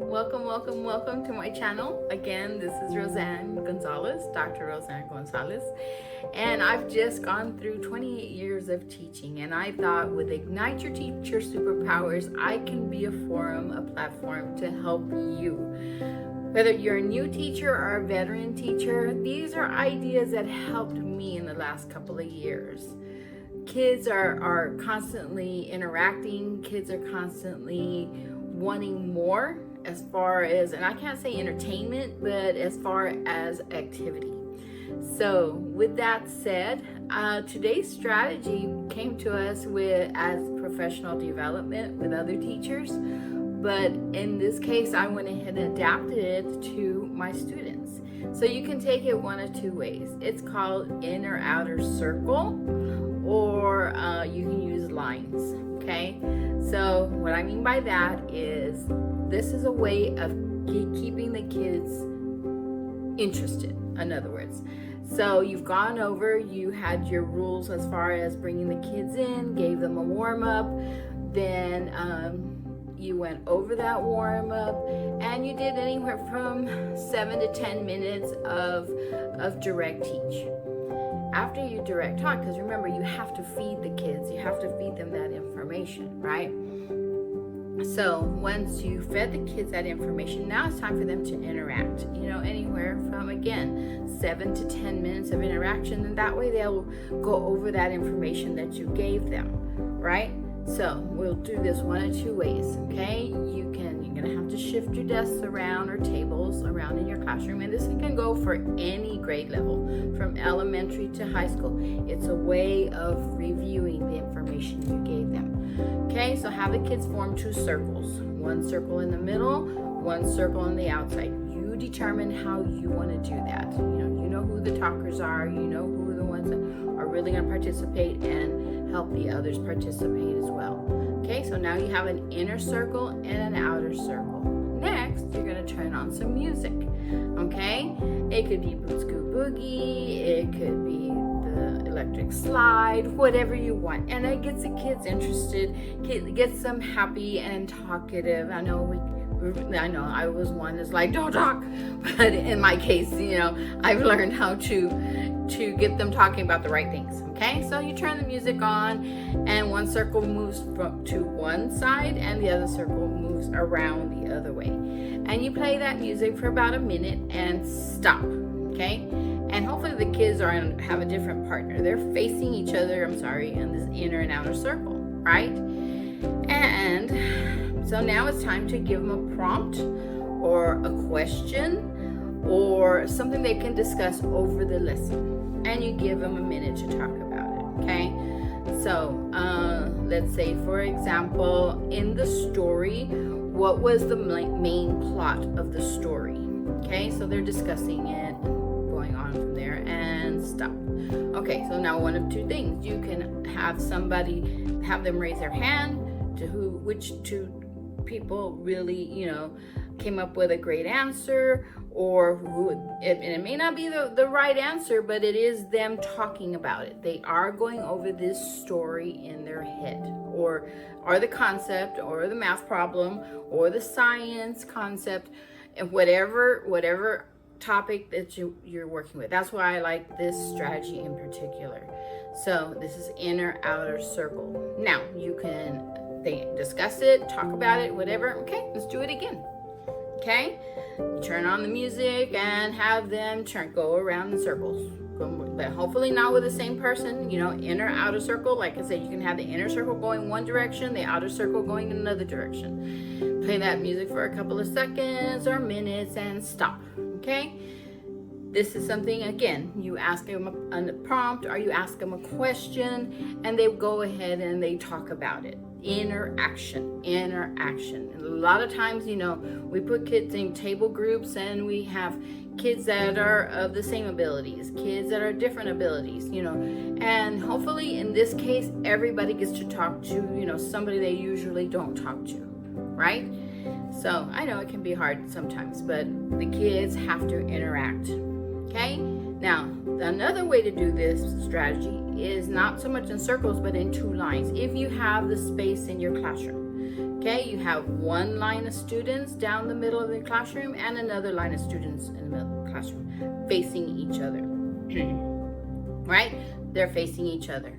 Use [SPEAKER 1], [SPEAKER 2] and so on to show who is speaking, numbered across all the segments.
[SPEAKER 1] Welcome to my channel. Again, this is Roseanne Gonzalez, Dr. Roseanne Gonzalez, and I've just gone through 28 years of teaching, and I thought with Ignite Your Teacher Superpowers, I can be a forum, a platform to help you. Whether you're a new teacher or a veteran teacher, these are ideas that helped me in the last couple of years. Kids are constantly interacting, kids are constantly wanting more as far as, and I can't say entertainment, but as far as activity. So with that said, today's strategy came to us as professional development with other teachers, but in this case I went ahead and adapted it to my students. So you can take it one of two ways. It's called inner outer circle, or you can use lines. Okay, so what I mean by that is this is a way of keeping the kids interested, in other words. So you've gone over, you had your rules as far as bringing the kids in, gave them a warm-up, then you went over that warm-up, and you did anywhere from 7 to 10 minutes of direct teach. After you direct talk, because remember, you have to feed the kids, you have to feed them that information, right? So once you fed the kids that information, now it's time for them to interact, anywhere from, again, 7 to 10 minutes of interaction, and that way they'll go over that information that you gave them, right? So we'll do this one of two ways, okay? You're gonna have to shift your desks around or tables around in your classroom, and this can go for any grade level, from elementary to high school. It's a way of reviewing the information you gave them. Okay, so have the kids form two circles, one circle in the middle, one circle on the outside. You determine how you want to do that. You know who the talkers are, you know who are the ones that are really going to participate and help the others participate as well. Okay, so now you have an inner circle and an outer circle. Next, you're going to turn on some music. Okay, it could be Boot Scoot Boogie, it could be the electric slide, whatever you want, and it gets the kids interested, gets them happy and talkative. I know I was one that's like, don't talk, but in my case, I've learned how to get them talking about the right things. Okay, so you turn the music on, and one circle moves to one side and the other circle moves around the other way, and you play that music for about a minute and stop. Okay, and hopefully the kids have a different partner. They're facing each other, in this inner and outer circle, right? And so now it's time to give them a prompt or a question or something they can discuss over the lesson. And you give them a minute to talk about it, okay? So let's say, for example, in the story, what was the main plot of the story? Okay, so they're discussing it, going on from there, and stop. Okay, so now one of two things. You can have them raise their hand to which two people really, came up with a great answer, or and it may not be the right answer, but it is them talking about it. They are going over this story in their head, or the concept, or the math problem, or the science concept, and whatever topic that you're working with. That's why I like this strategy in particular. So this is inner outer circle. Now they discuss it, talk about it, whatever. Okay, let's do it again. Okay, turn on the music and have them go around in circles, but hopefully not with the same person. Inner outer circle, like I said, you can have the inner circle going one direction, the outer circle going in another direction. Play that music for a couple of seconds or minutes and stop. Okay, this is something, again, you ask them a prompt or you ask them a question, and they go ahead and they talk about it. Interaction. And a lot of times, we put kids in table groups, and we have kids that are of the same abilities, kids that are different abilities, and hopefully in this case, everybody gets to talk to, somebody they usually don't talk to, right? So I know it can be hard sometimes, but the kids have to interact. Okay, now another way to do this strategy is not so much in circles, but in two lines, if you have the space in your classroom. Okay, you have one line of students down the middle of the classroom and another line of students in the middle of the classroom facing each other. Right? They're facing each other.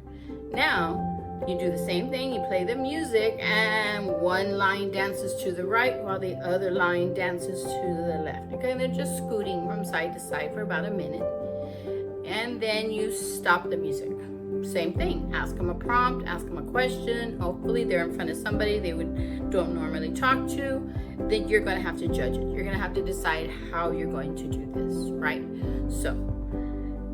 [SPEAKER 1] Now, you do the same thing. You play the music and one line dances to the right while the other line dances to the left. Okay, and they're just scooting from side to side for about a minute. And then you stop the music. Same thing. Ask them a prompt, ask them a question. Hopefully they're in front of somebody they don't normally talk to. Then you're going to have to judge it. You're going to have to decide how you're going to do this, right? So,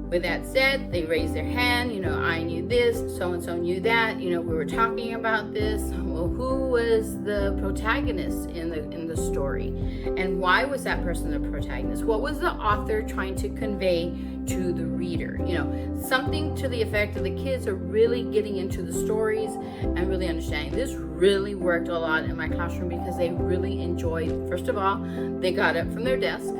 [SPEAKER 1] with that said, they raise their hand, I knew this, so-and-so knew that, we were talking about this. Well, who was the protagonist in the story? And why was that person the protagonist? What was the author trying to convey to the reader? Something to the effect of the kids are really getting into the stories and really understanding. This really worked a lot in my classroom because they really enjoyed, first of all, they got up from their desk.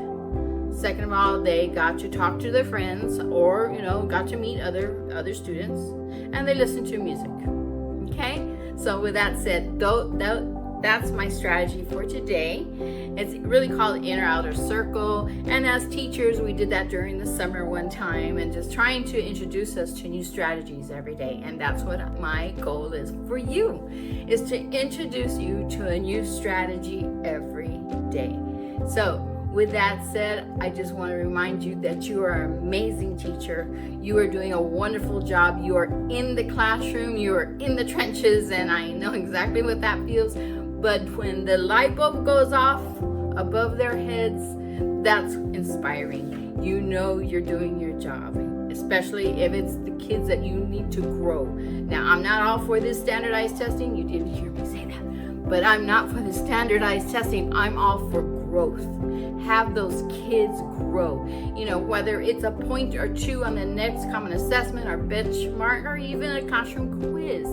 [SPEAKER 1] Second of all, they got to talk to their friends or, got to meet other students, and they listened to music. Okay? So with that said, that's my strategy for today. It's really called inner outer circle. And as teachers, we did that during the summer one time and just trying to introduce us to new strategies every day. And that's what my goal is for you, is to introduce you to a new strategy every day. So with that said, I just want to remind you that you are an amazing teacher. You are doing a wonderful job. You are in the classroom. You are in the trenches, and I know exactly what that feels. But when the light bulb goes off above their heads, that's inspiring. You're doing your job, especially if it's the kids that you need to grow. Now, I'm not all for this standardized testing. You didn't hear me say that. But I'm not for the standardized testing. I'm all for growth. Have those kids grow. Whether it's a point or two on the next common assessment or benchmark or even a classroom quiz,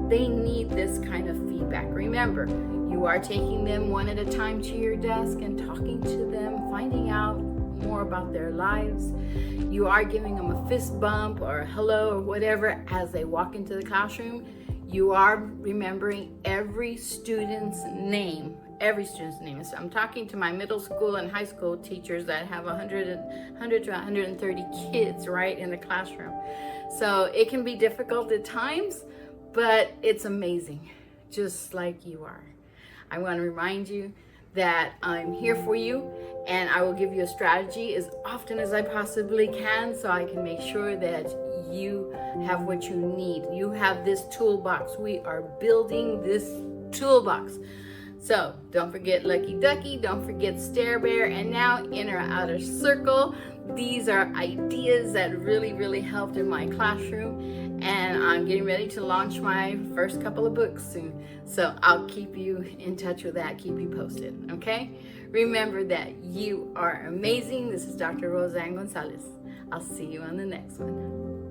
[SPEAKER 1] they need this kind of feedback. Remember, you are taking them one at a time to your desk and talking to them, finding out more about their lives. You are giving them a fist bump or a hello or whatever as they walk into the classroom. You are remembering every student's name. So I'm talking to my middle school and high school teachers that have 100 to 130 kids right in the classroom. So it can be difficult at times, but it's amazing, just like you are. I want to remind you that I'm here for you, and I will give you a strategy as often as I possibly can so I can make sure that you have what you need. You have this toolbox. We are building this toolbox. So don't forget Lucky Ducky, don't forget Stare Bear, and now Inner Outer Circle. These are ideas that really, really helped in my classroom, and I'm getting ready to launch my first couple of books soon. So I'll keep you in touch with that, keep you posted, okay? Remember that you are amazing. This is Dr. Roseanne Gonzalez. I'll see you on the next one.